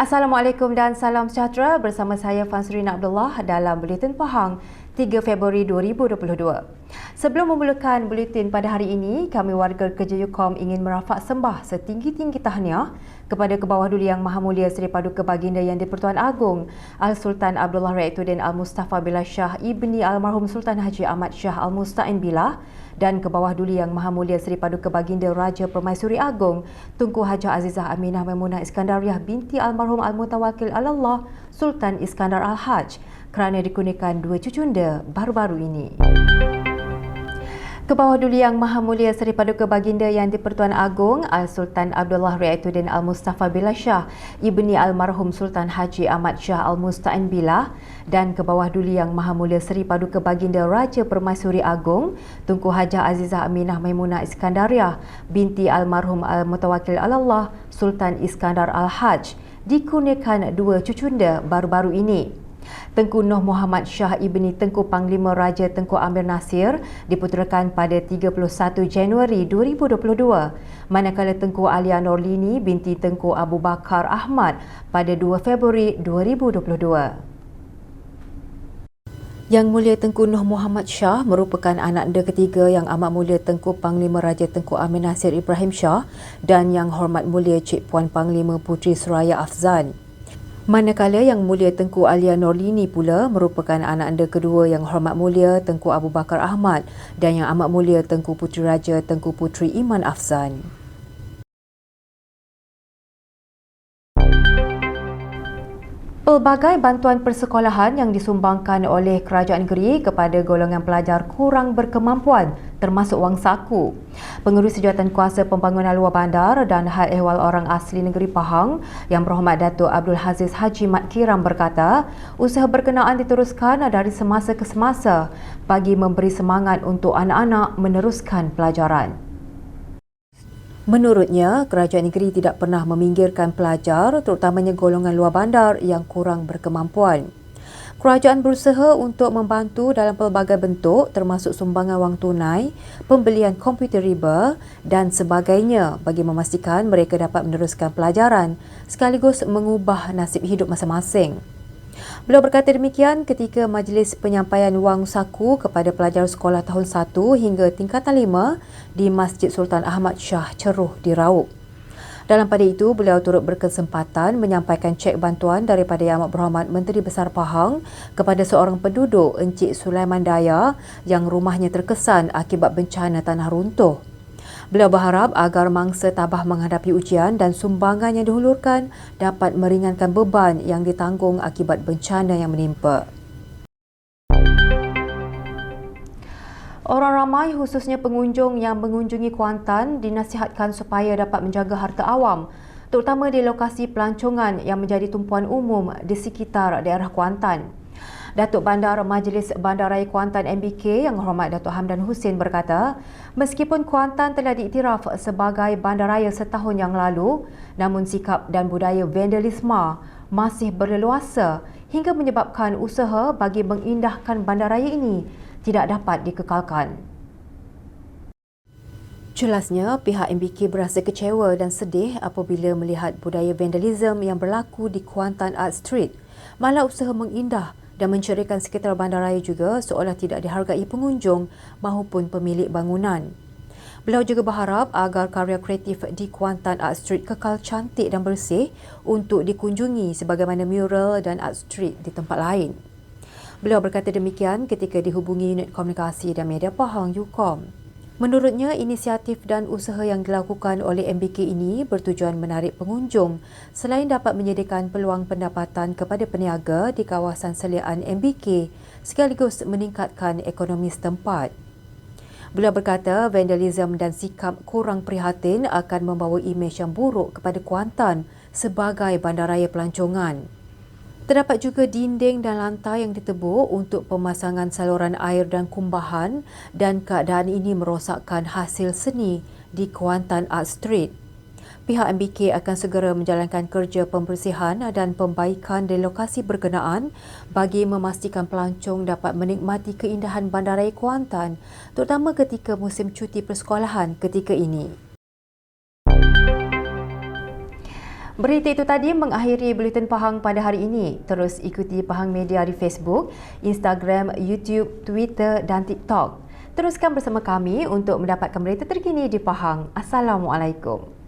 Assalamualaikum dan salam sejahtera, bersama saya Fansrina Abdullah dalam Buletin Pahang 3 Februari 2022. Sebelum memulakan buletin pada hari ini, kami warga kerja UKOM ingin merafak sembah setinggi-tinggi tahniah kepada Kebawah Duli Yang Maha Mulia Seri Paduka Baginda Yang di-Pertuan Agong Al-Sultan Abdullah Raituddin Al-Mustafa Billah Shah ibni Almarhum Sultan Haji Ahmad Shah Al-Musta'in Billah dan Kebawah Duli Yang Maha Mulia Seri Paduka Baginda Raja Permaisuri Agong Tunku Hajah Azizah Aminah Maimunah Iskandariah binti Almarhum Al-Mutawakil Alallah Sultan Iskandar Al-Haj kerana dikurniakan dua cucunda baru-baru ini. Kebawah Duli Yang Maha Mulia Seri Paduka Baginda Yang di-Pertuan Agong Al-Sultan Abdullah Raituddin Al-Mustafa Billah Shah ibni Almarhum Sultan Haji Ahmad Shah Al-Musta'in Billah dan Kebawah Duli Yang Maha Mulia Seri Paduka Baginda Raja Permaisuri Agong Tunku Hajah Azizah Aminah Maimunah Iskandariah binti Almarhum Al-Mutawakil Alallah Sultan Iskandar Al-Haj dikurniakan dua cucunda baru-baru ini. Tengku Noh Muhammad Shah ibni Tengku Panglima Raja Tengku Amir Nasir diputerakan pada 31 Januari 2022, manakala Tengku Alia Norlini binti Tengku Abu Bakar Ahmad pada 2 Februari 2022. Yang Mulia Tengku Noh Muhammad Shah merupakan anak anda ketiga Yang Amat Mulia Tengku Panglima Raja Tengku Amir Nasir Ibrahim Shah dan Yang Hormat Mulia Cik Puan Panglima Puteri Suraya Afzan. Manakala Yang Mulia Tengku Alia Norlini pula merupakan anak anda kedua Yang Hormat Mulia Tengku Abu Bakar Ahmad dan Yang Amat Mulia Tengku Puteri Raja Tengku Puteri Iman Afzan. Pelbagai bantuan persekolahan yang disumbangkan oleh kerajaan negeri kepada golongan pelajar kurang berkemampuan termasuk wang saku. Pengurus Sejawatan Kuasa Pembangunan Luar Bandar dan Hal Ehwal Orang Asli Negeri Pahang Yang Berhormat Datuk Abdul Haziz Haji Mat Kiram berkata, usaha berkenaan diteruskan dari semasa ke semasa bagi memberi semangat untuk anak-anak meneruskan pelajaran. Menurutnya, kerajaan negeri tidak pernah meminggirkan pelajar, terutamanya golongan luar bandar yang kurang berkemampuan. Kerajaan berusaha untuk membantu dalam pelbagai bentuk termasuk sumbangan wang tunai, pembelian komputer riba dan sebagainya bagi memastikan mereka dapat meneruskan pelajaran sekaligus mengubah nasib hidup masing-masing. Beliau berkata demikian ketika majlis penyampaian wang saku kepada pelajar sekolah tahun 1 hingga tingkatan 5 di Masjid Sultan Ahmad Shah Ceruh di Raub. Dalam pada itu, beliau turut berkesempatan menyampaikan cek bantuan daripada Yang Amat Berhormat Menteri Besar Pahang kepada seorang penduduk Encik Sulaiman Daya yang rumahnya terkesan akibat bencana tanah runtuh. Beliau berharap agar mangsa tabah menghadapi ujian dan sumbangan yang dihulurkan dapat meringankan beban yang ditanggung akibat bencana yang menimpa. Orang ramai khususnya pengunjung yang mengunjungi Kuantan dinasihatkan supaya dapat menjaga harta awam, terutama di lokasi pelancongan yang menjadi tumpuan umum di sekitar daerah Kuantan. Datuk Bandar Majlis Bandaraya Kuantan MBK Yang Hormat Datuk Hamdan Hussein berkata, meskipun Kuantan telah diiktiraf sebagai bandaraya setahun yang lalu, namun sikap dan budaya vandalisme masih berleluasa hingga menyebabkan usaha bagi mengindahkan bandaraya ini tidak dapat dikekalkan. Jelasnya, pihak MBK berasa kecewa dan sedih apabila melihat budaya vandalisme yang berlaku di Kuantan Art Street. Malah usaha mengindah dan menceriakan sekitar bandaraya juga seolah tidak dihargai pengunjung maupun pemilik bangunan. Beliau juga berharap agar karya kreatif di Kuantan Art Street kekal cantik dan bersih untuk dikunjungi sebagaimana mural dan Art Street di tempat lain. Beliau berkata demikian ketika dihubungi Unit Komunikasi dan Media Pahang UKOM. Menurutnya, inisiatif dan usaha yang dilakukan oleh MBK ini bertujuan menarik pengunjung selain dapat menyediakan peluang pendapatan kepada peniaga di kawasan seliaan MBK sekaligus meningkatkan ekonomi setempat. Beliau berkata vandalisme dan sikap kurang prihatin akan membawa imej yang buruk kepada Kuantan sebagai bandaraya pelancongan. Terdapat juga dinding dan lantai yang ditebuk untuk pemasangan saluran air dan kumbahan dan keadaan ini merosakkan hasil seni di Kuantan Art Street. Pihak MBK akan segera menjalankan kerja pembersihan dan pembaikan di lokasi berkenaan bagi memastikan pelancong dapat menikmati keindahan bandaraya Kuantan terutama ketika musim cuti persekolahan ketika ini. Berita itu tadi mengakhiri Buletin Pahang pada hari ini. Terus ikuti Pahang Media di Facebook, Instagram, YouTube, Twitter dan TikTok. Teruskan bersama kami untuk mendapatkan berita terkini di Pahang. Assalamualaikum.